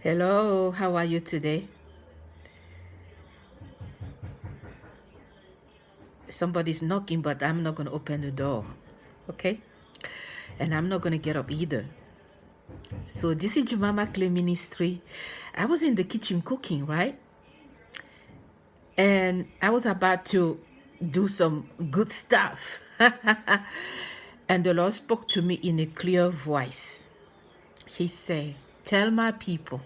Hello, how are you today? Somebody's knocking, but I'm not going to open the door. Okay? And I'm not going to get up either. So, this is Jumama Clay Ministry. I was in the kitchen cooking, right? And I was about to do some good stuff. And the Lord spoke to me in a clear voice. He said, "Tell my people,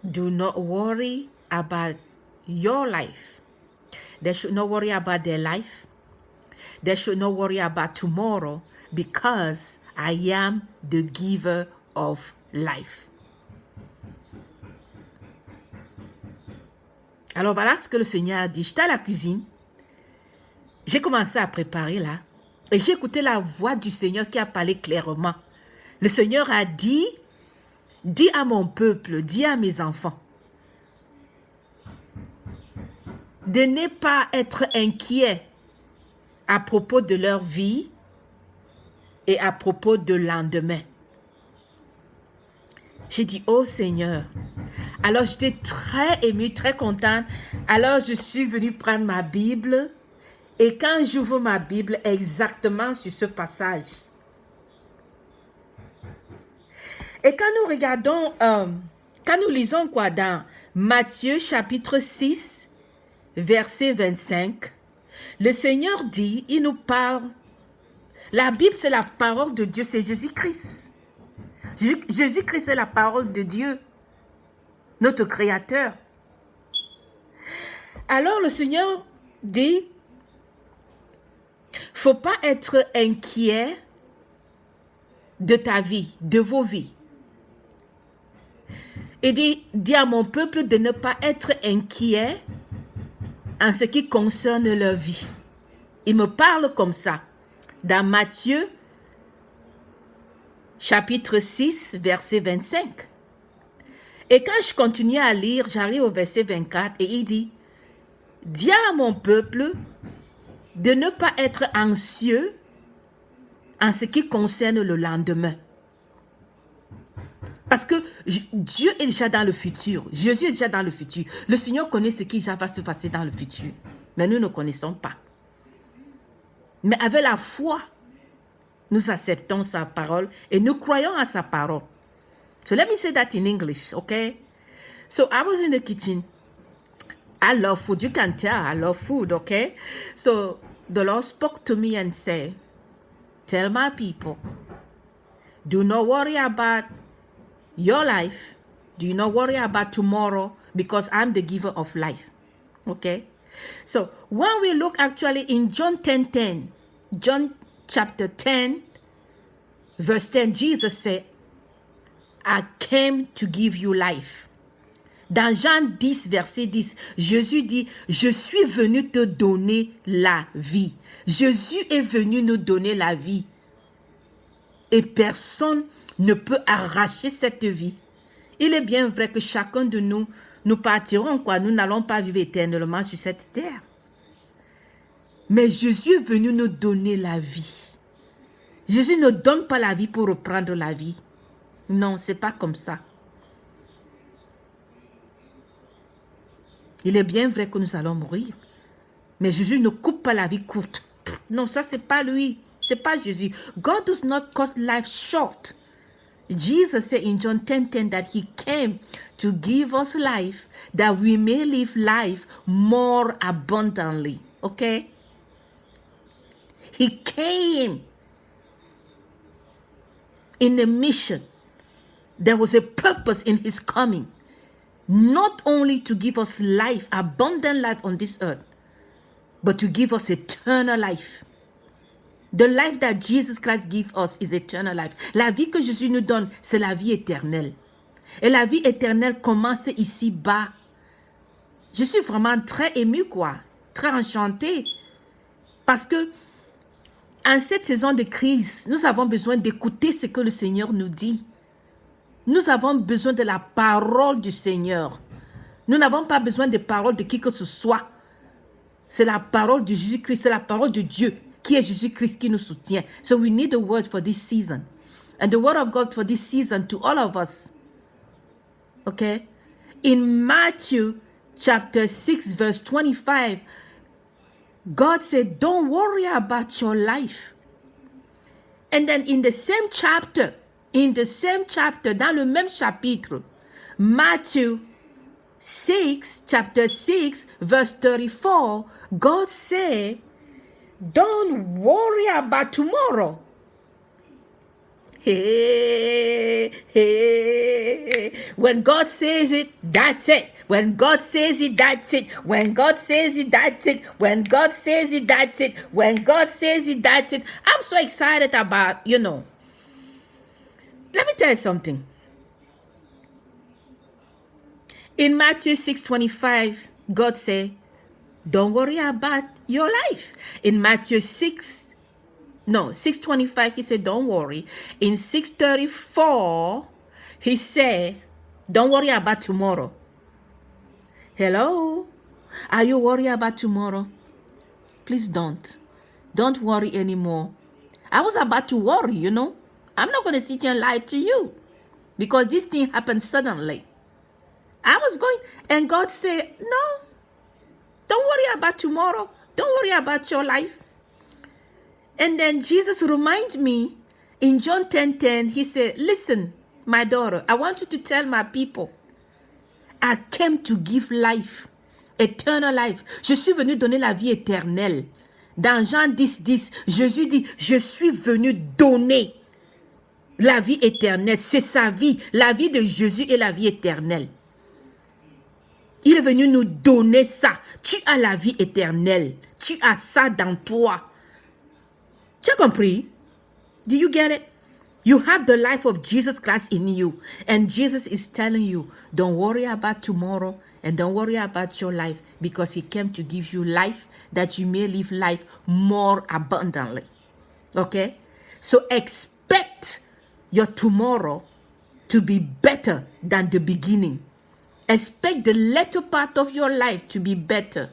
do not worry about your life. They should not worry about their life. They should not worry about tomorrow because I am the giver of life." Alors voilà ce que le Seigneur a dit. J'étais à la cuisine. J'ai commencé à préparer là. Et j'ai écouté la voix du Seigneur qui a parlé clairement. Le Seigneur a dit, dis à mon peuple, dis à mes enfants, de ne pas être inquiets à propos de leur vie et à propos de lendemain. J'ai dit, oh Seigneur. Alors j'étais très émue, très contente. Alors je suis venue prendre ma Bible. Et quand j'ouvre ma Bible exactement sur ce passage. Et quand nous regardons, quand nous lisons quoi dans Matthieu chapitre 6, verset 25, le Seigneur dit, il nous parle. La Bible, c'est la parole de Dieu, c'est Jésus-Christ. Jésus-Christ est la parole de Dieu, notre Créateur. Alors le Seigneur dit, faut pas être inquiet de ta vie, de vos vies. Il dit, dis à mon peuple de ne pas être inquiet en ce qui concerne leur vie. Il me parle comme ça. Dans Matthieu, chapitre 6, verset 25. Et quand je continue à lire, j'arrive au verset 24 et il dit, dis à mon peuple de ne pas être anxieux en ce qui concerne le lendemain. Parce que Dieu est déjà dans le futur. Jésus est déjà dans le futur. Le Seigneur connaît ce qui va se passer dans le futur. Mais nous ne connaissons pas. Mais avec la foi, nous acceptons sa parole et nous croyons à sa parole. So let me say that in English, okay? So I was in the kitchen. I love food. You can tell I love food, okay? So the Lord spoke to me and said, tell my people, do not worry about your life. Do not worry about tomorrow because I'm the giver of life. Okay? So when we look actually in John 10:10, John chapter 10, verse 10, Jesus said, I came to give you life. Dans Jean 10, verset 10, Jésus dit, je suis venu te donner la vie. Jésus est venu nous donner la vie. Et personne ne peut arracher cette vie. Il est bien vrai que chacun de nous, nous partirons quoi. Nous n'allons pas vivre éternellement sur cette terre. Mais Jésus est venu nous donner la vie. Jésus ne donne pas la vie pour reprendre la vie. Non, c'est pas comme ça. Il est bien vrai que nous allons mourir. Mais Jésus ne coupe pas la vie courte. Non, ça c'est pas lui. C'est pas Jésus. God does not cut life short. Jesus said in John 10:10 that he came to give us life, that we may live life more abundantly. Okay? He came in a mission. There was a purpose in his coming. Not only to give us life, abundant life on this earth, but to give us eternal life. The life that Jesus Christ gives us is eternal life. La vie que Jésus nous donne, c'est la vie éternelle. Et la vie éternelle commence ici-bas. Je suis vraiment très émue, quoi. Très enchantée. Parce que, en cette saison de crise, nous avons besoin d'écouter ce que le Seigneur nous dit. Nous avons besoin de la parole du Seigneur. Nous n'avons pas besoin des paroles de qui que ce soit. C'est la parole de Jésus-Christ, c'est la parole de Dieu qui est Jésus-Christ qui nous soutient. So we need a word for this season. And the word of God for this season to all of us. Okay? In Matthew chapter 6 verse 25, God said, don't worry about your life. And then in the same chapter, dans le même chapitre, Matthew 6, chapter 6, verse 34, God said, don't worry about tomorrow. Hey, hey. When God says it, that's it. When God says it, that's it. When God says it, that's it. When God says it, that's it. When God says it, that's it. I'm so excited about, Let me tell you something. In Matthew 6:25, God said, don't worry about your life. In Matthew 6:25, he said, don't worry. In 6:34, he said, don't worry about tomorrow. Hello? Are you worried about tomorrow? Please don't. Don't worry anymore. I was about to worry, I'm not going to sit here and lie to you because this thing happened suddenly. I was going, and God said, no, don't worry about tomorrow. Don't worry about your life. And then Jesus reminded me in John 10:10, he said, listen, my daughter, I want you to tell my people, I came to give life, eternal life. Je suis venu donner la vie éternelle. Dans Jean 10:10, Jésus dit, je suis venu donner la vie éternelle. C'est sa vie. La vie de Jésus est la vie éternelle. Il est venu nous donner ça. Tu as la vie éternelle. Tu as ça dans toi. Tu as compris? Do you get it? You have the life of Jesus Christ in you. And Jesus is telling you, don't worry about tomorrow and don't worry about your life because he came to give you life that you may live life more abundantly. Okay? So expect your tomorrow to be better than the beginning. Expect the latter part of your life to be better.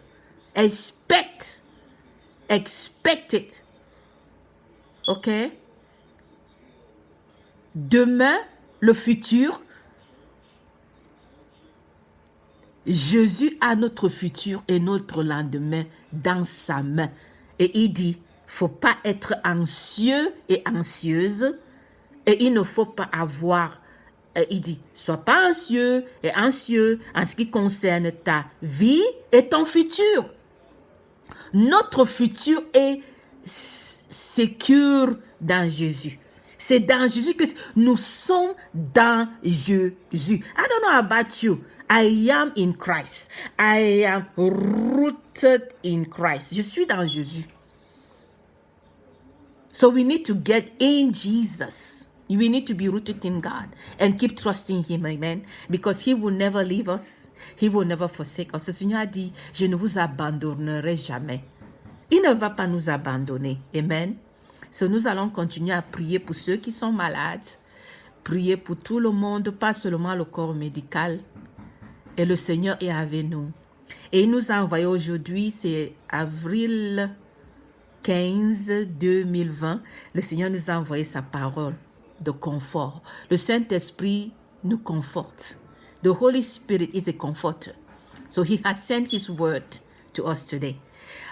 Expect it. Okay? Demain, le futur, Jésus a notre futur et notre lendemain dans sa main. Et il dit, faut pas être anxieux et anxieuse et il ne faut pas avoir, il dit, sois pas anxieux et anxieux en ce qui concerne ta vie et ton futur. Notre futur est sécure dans Jésus. C'est dans Jésus-Christ. Nous sommes dans Jésus. I don't know about you. I am in Christ. I am rooted in Christ. Je suis dans Jésus. So we need to get in Jesus. We need to be rooted in God and keep trusting Him, amen. Because He will never leave us. He will never forsake us. Le Seigneur a dit, je ne vous abandonnerai jamais. Il ne va pas nous abandonner, amen. So nous allons continuer à prier pour ceux qui sont malades, prier pour tout le monde, pas seulement le corps médical. Et le Seigneur est avec nous. Et il nous a envoyé aujourd'hui, c'est avril 15, 2020. Le Seigneur nous a envoyé sa parole de confort. Le Saint-Esprit nous conforte. The Holy Spirit is a comforter. So He has sent His word to us today.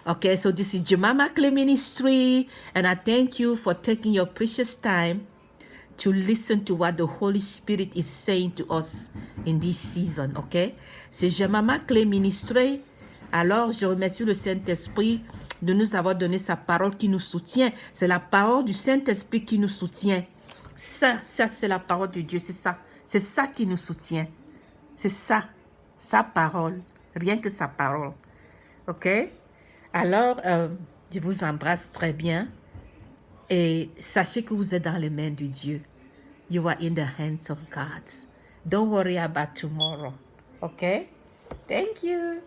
Okay, so this is Jemima Clay Ministry, and I thank you for taking your precious time to listen to what the Holy Spirit is saying to us in this season, okay? C'est Jemima Clay Ministry. Alors, je remercie le Saint-Esprit de nous avoir donné sa parole qui nous soutient. C'est la parole du Saint-Esprit qui nous soutient. Ça c'est la parole de Dieu, c'est ça. C'est ça qui nous soutient. C'est ça, sa parole, rien que sa parole, ok? Alors, je vous embrasse très bien et sachez que vous êtes dans les mains de Dieu. You are in the hands of God. Don't worry about tomorrow. Okay? Thank you.